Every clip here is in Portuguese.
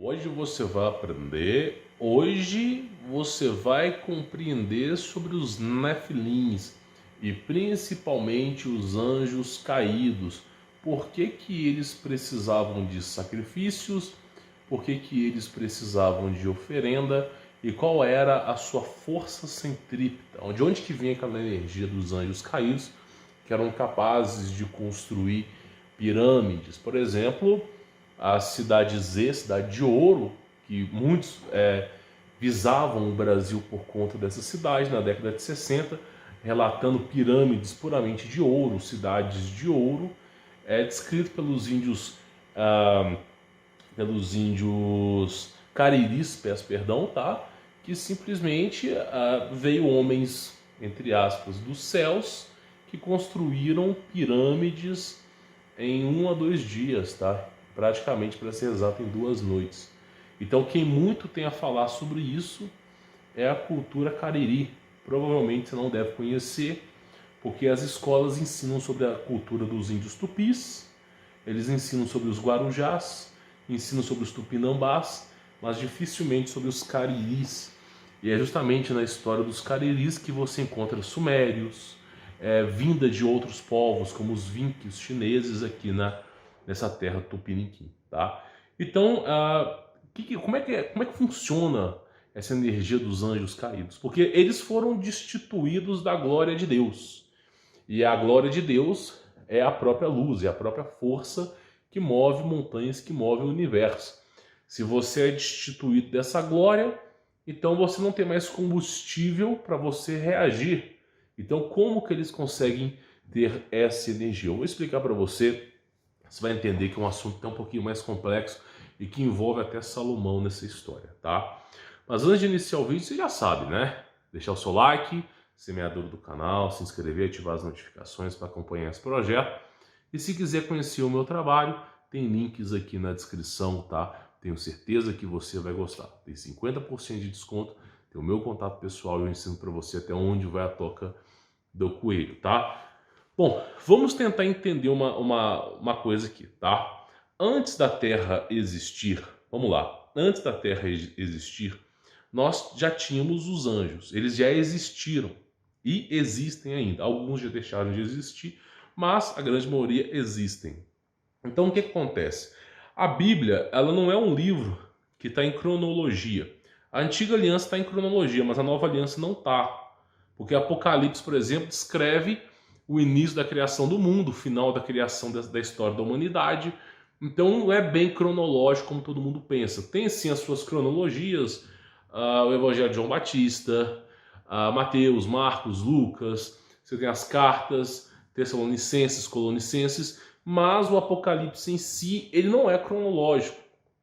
Hoje você vai aprender, hoje você vai compreender sobre os Nefilins e principalmente os anjos caídos. Por que que eles precisavam de sacrifícios? Por que que eles precisavam de oferenda? E qual era a sua força centrípeta? De onde que vinha aquela energia dos anjos caídos que eram capazes de construir pirâmides? Por exemplo, a cidade Z, cidade de ouro, que muitos visavam o Brasil por conta dessa cidade na década de 60, relatando pirâmides puramente de ouro, cidades de ouro, descrito pelos índios cariris, peço perdão, tá? Que simplesmente veio homens, entre aspas, dos céus, que construíram pirâmides em 1 a 2 dias, tá? Praticamente, para ser exato, em 2 noites. Então, quem muito tem a falar sobre isso é a cultura cariri. Provavelmente você não deve conhecer, porque as escolas ensinam sobre a cultura dos índios tupis, eles ensinam sobre os guarujás, ensinam sobre os tupinambás, mas dificilmente sobre os cariris. E é justamente na história dos cariris que você encontra sumérios, vinda de outros povos, como os vinques chineses aqui nessa terra tupiniquim, tá? Então, como é que funciona essa energia dos anjos caídos? Porque eles foram destituídos da glória de Deus. E a glória de Deus é a própria luz, é a própria força que move montanhas, que move o universo. Se você é destituído dessa glória, então você não tem mais combustível para você reagir. Então, como que eles conseguem ter essa energia? Eu vou explicar para você, você vai entender que é um assunto até um pouquinho mais complexo e que envolve até Salomão nessa história, tá? Mas antes de iniciar o vídeo, você já sabe, né? Deixar o seu like, semeador do canal, se inscrever, ativar as notificações para acompanhar esse projeto. E se quiser conhecer o meu trabalho, tem links aqui na descrição, tá? Tenho certeza que você vai gostar. Tem 50% de desconto, tem o meu contato pessoal e eu ensino para você até onde vai a toca do coelho, tá? Bom, vamos tentar entender uma coisa aqui, tá? Antes da Terra existir, vamos lá, antes da Terra existir, nós já tínhamos os anjos, eles já existiram e existem ainda. Alguns já deixaram de existir, mas a grande maioria existem. Então o que acontece? A Bíblia, ela não é um livro que está em cronologia. A antiga aliança está em cronologia, mas a nova aliança não está. Porque Apocalipse, por exemplo, descreve o início da criação do mundo, o final da criação da história da humanidade. Então não é bem cronológico como todo mundo pensa. Tem sim as suas cronologias, o Evangelho de João Batista, Mateus, Marcos, Lucas, você tem as cartas, Tessalonicenses, Colonicenses, mas o Apocalipse em si, ele não é cronológico,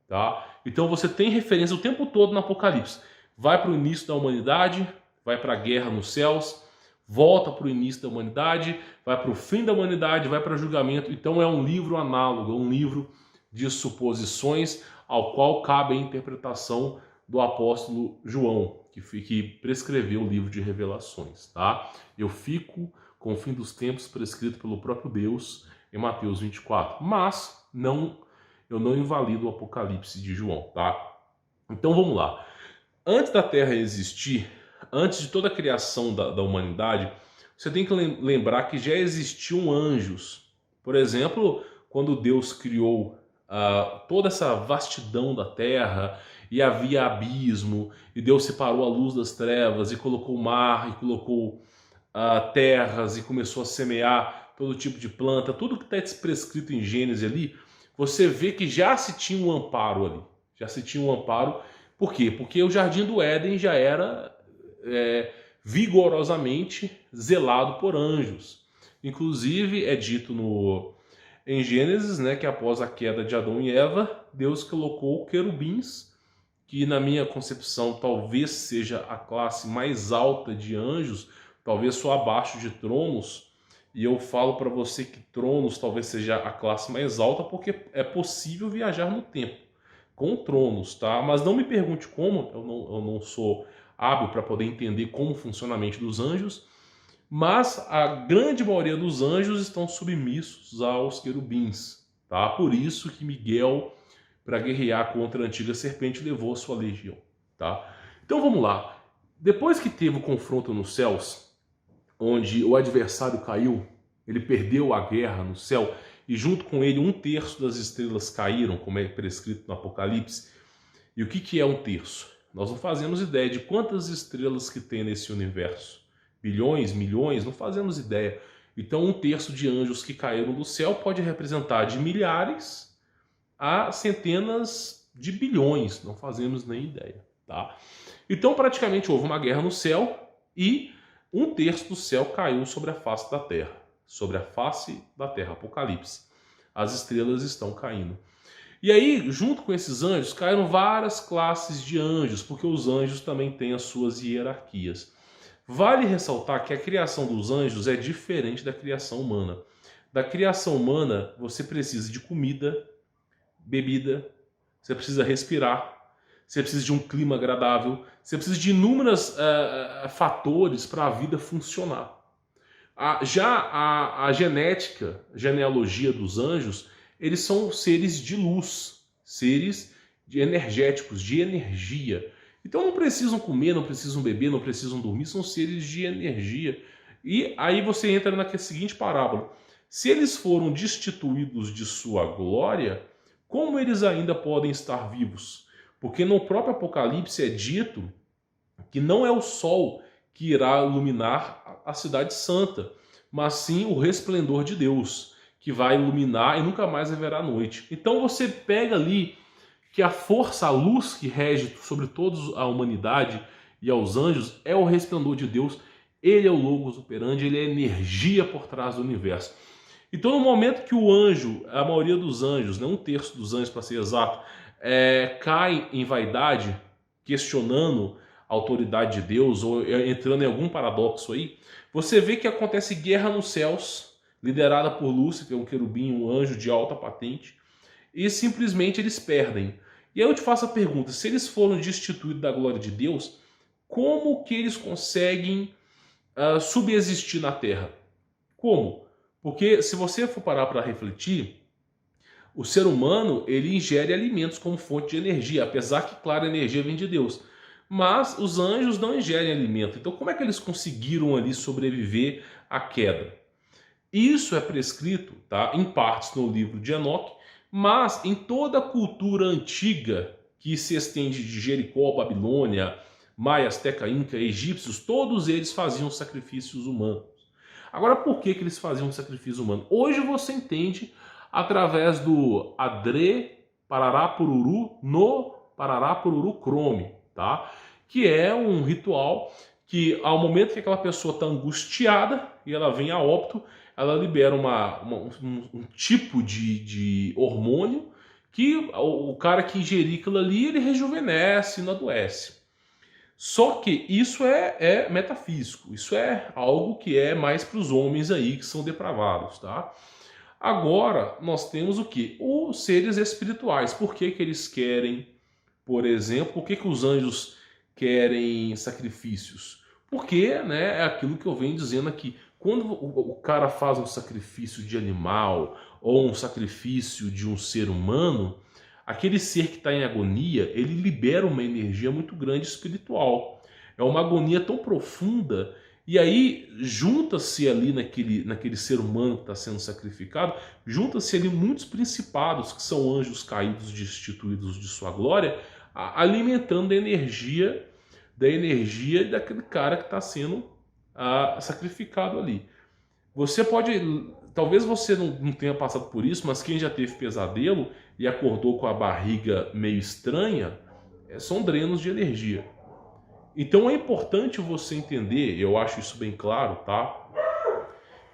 tá? Então você tem referência o tempo todo no Apocalipse. Vai para o início da humanidade, vai para a guerra nos céus, volta para o início da humanidade, vai para o fim da humanidade, vai para o julgamento. Então é um livro análogo, é um livro de suposições ao qual cabe a interpretação do apóstolo João, que prescreveu o livro de Revelações, tá? Eu fico com o fim dos tempos prescrito pelo próprio Deus em Mateus 24, mas eu não invalido o Apocalipse de João, tá? Então vamos lá. Antes da Terra existir, antes de toda a criação da humanidade, você tem que lembrar que já existiam anjos. Por exemplo, quando Deus criou toda essa vastidão da terra e havia abismo, e Deus separou a luz das trevas e colocou o mar e colocou terras e começou a semear todo tipo de planta, tudo que está prescrito em Gênesis ali, você vê que já se tinha um amparo ali. Já se tinha um amparo. Por quê? Porque o Jardim do Éden já era vigorosamente zelado por anjos. Inclusive é dito em Gênesis, né, que após a queda de Adão e Eva, Deus colocou querubins, que na minha concepção talvez seja a classe mais alta de anjos, talvez só abaixo de tronos. E eu falo para você que tronos talvez seja a classe mais alta, porque é possível viajar no tempo com tronos, tá? Mas não me pergunte como, eu não sou hábil para poder entender como funciona a mente dos anjos, mas a grande maioria dos anjos estão submissos aos querubins, tá? Por isso que Miguel para guerrear contra a antiga serpente e levou a sua legião. Tá? Então vamos lá. Depois que teve o confronto nos céus, onde o adversário caiu, ele perdeu a guerra no céu, e junto com ele 1/3 das estrelas caíram, como é prescrito no Apocalipse. E o que é 1/3? Nós não fazemos ideia de quantas estrelas que tem nesse universo. Bilhões, milhões, não fazemos ideia. Então 1/3 de anjos que caíram do céu pode representar de milhares a centenas de bilhões, não fazemos nem ideia. Tá? Então praticamente houve uma guerra no céu e 1/3 do céu caiu sobre a face da terra. Sobre a face da terra, Apocalipse. As estrelas estão caindo. E aí, junto com esses anjos, caíram várias classes de anjos, porque os anjos também têm as suas hierarquias. Vale ressaltar que a criação dos anjos é diferente da criação humana. Da criação humana, você precisa de comida, bebida, você precisa respirar, você precisa de um clima agradável, você precisa de inúmeros fatores para a vida funcionar. Já a genética, a genealogia dos anjos, eles são seres de luz, seres energéticos, de energia. Então não precisam comer, não precisam beber, não precisam dormir, são seres de energia. E aí você entra na seguinte parábola. Se eles foram destituídos de sua glória, como eles ainda podem estar vivos? Porque no próprio Apocalipse é dito que não é o sol que irá iluminar a cidade santa, mas sim o resplendor de Deus, que vai iluminar e nunca mais haverá noite. Então você pega ali que a força, a luz que rege sobre toda a humanidade e aos anjos é o resplendor de Deus. Ele é o Logos operandi, ele é a energia por trás do universo. Então no momento que o anjo, a maioria dos anjos, 1/3 dos anjos para ser exato, cai em vaidade, questionando a autoridade de Deus ou entrando em algum paradoxo aí, você vê que acontece guerra nos céus, liderada por Lúcifer, um querubim, um anjo de alta patente, e simplesmente eles perdem. E aí eu te faço a pergunta, se eles foram destituídos da glória de Deus, como que eles conseguem subsistir na Terra? Como? Porque se você for parar para refletir, o ser humano ele ingere alimentos como fonte de energia, apesar que, claro, a energia vem de Deus. Mas os anjos não ingerem alimento. Então como é que eles conseguiram ali sobreviver à queda? Isso é prescrito, tá, em partes no livro de Enoque, mas em toda a cultura antiga que se estende de Jericó, Babilônia, Maia, Azteca, Inca, egípcios, todos eles faziam sacrifícios humanos. Agora, por que eles faziam sacrifício humano? Hoje você entende através do Adre Parará Pururu no Parará Pururu Chrome, tá? Que é um ritual que, ao momento que aquela pessoa está angustiada e ela vem a óbito, ela libera um tipo de hormônio que o cara que ingerir aquilo ali, ele rejuvenesce, não adoece. Só que isso é metafísico, isso é algo que é mais para os homens aí que são depravados, tá? Agora, nós temos o quê? Os seres espirituais. Por que eles querem, por exemplo, por que os anjos querem sacrifícios? Porque, né, é aquilo que eu venho dizendo aqui. Quando o cara faz um sacrifício de animal ou um sacrifício de um ser humano, aquele ser que está em agonia, ele libera uma energia muito grande espiritual. É uma agonia tão profunda. E aí junta-se ali naquele ser humano que está sendo sacrificado, junta-se ali muitos principados que são anjos caídos destituídos de sua glória, alimentando a energia daquele cara que está sendo sacrificado ali. Você pode, talvez você não tenha passado por isso, mas quem já teve pesadelo e acordou com a barriga meio estranha, são drenos de energia. Então é importante você entender, eu acho isso bem claro, tá?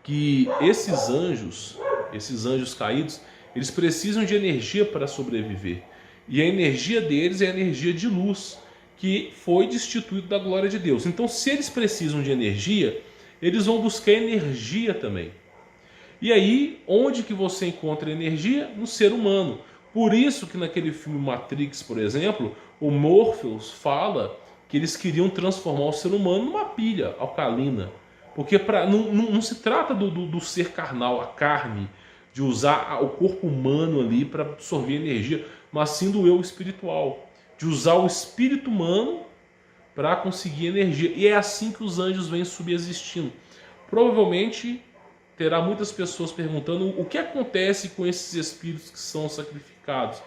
Que esses anjos caídos, eles precisam de energia para sobreviver. E a energia deles é a energia de luz, que foi destituído da glória de Deus. Então, se eles precisam de energia, eles vão buscar energia também. E aí, onde que você encontra energia? No ser humano. Por isso que naquele filme Matrix, por exemplo, o Morpheus fala que eles queriam transformar o ser humano numa pilha alcalina. Porque não se trata do ser carnal, a carne, de usar o corpo humano ali para absorver energia. mas sim do eu espiritual, de usar o espírito humano para conseguir energia. E é assim que os anjos vêm subsistindo. Provavelmente terá muitas pessoas perguntando o que acontece com esses espíritos que são sacrificados.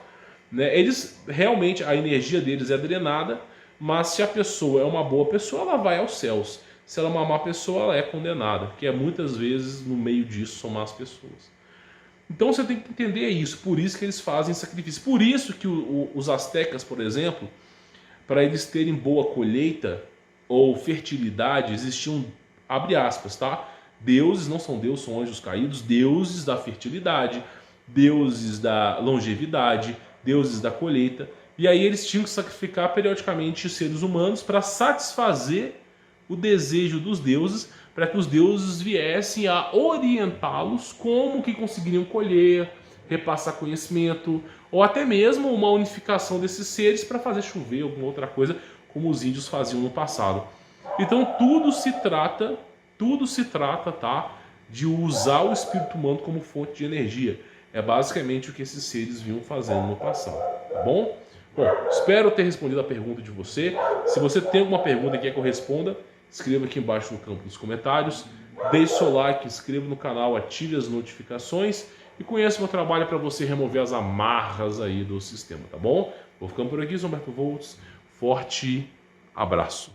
Né? Eles realmente, a energia deles é drenada, mas se a pessoa é uma boa pessoa, ela vai aos céus. Se ela é uma má pessoa, ela é condenada, que é muitas vezes no meio disso são más pessoas. Então você tem que entender isso, por isso que eles fazem sacrifício. Por isso que os astecas, por exemplo, para eles terem boa colheita ou fertilidade, existiam, abre aspas, tá? Deuses, não são deuses, são anjos caídos, deuses da fertilidade, deuses da longevidade, deuses da colheita. E aí eles tinham que sacrificar periodicamente os seres humanos para satisfazer o desejo dos deuses, para que os deuses viessem a orientá-los como que conseguiriam colher, repassar conhecimento, ou até mesmo uma unificação desses seres para fazer chover, alguma outra coisa, como os índios faziam no passado. Então tudo se trata, tá, de usar o espírito humano como fonte de energia. É basicamente o que esses seres vinham fazendo no passado, tá bom? Bom, espero ter respondido a pergunta de você. Se você tem alguma pergunta que quer que eu responda, escreva aqui embaixo no campo dos comentários. Deixe seu like, inscreva no canal, ative as notificações e conheça meu trabalho para você remover as amarras aí do sistema, tá bom? Vou ficando por aqui, sou Humberto Volts. Forte abraço.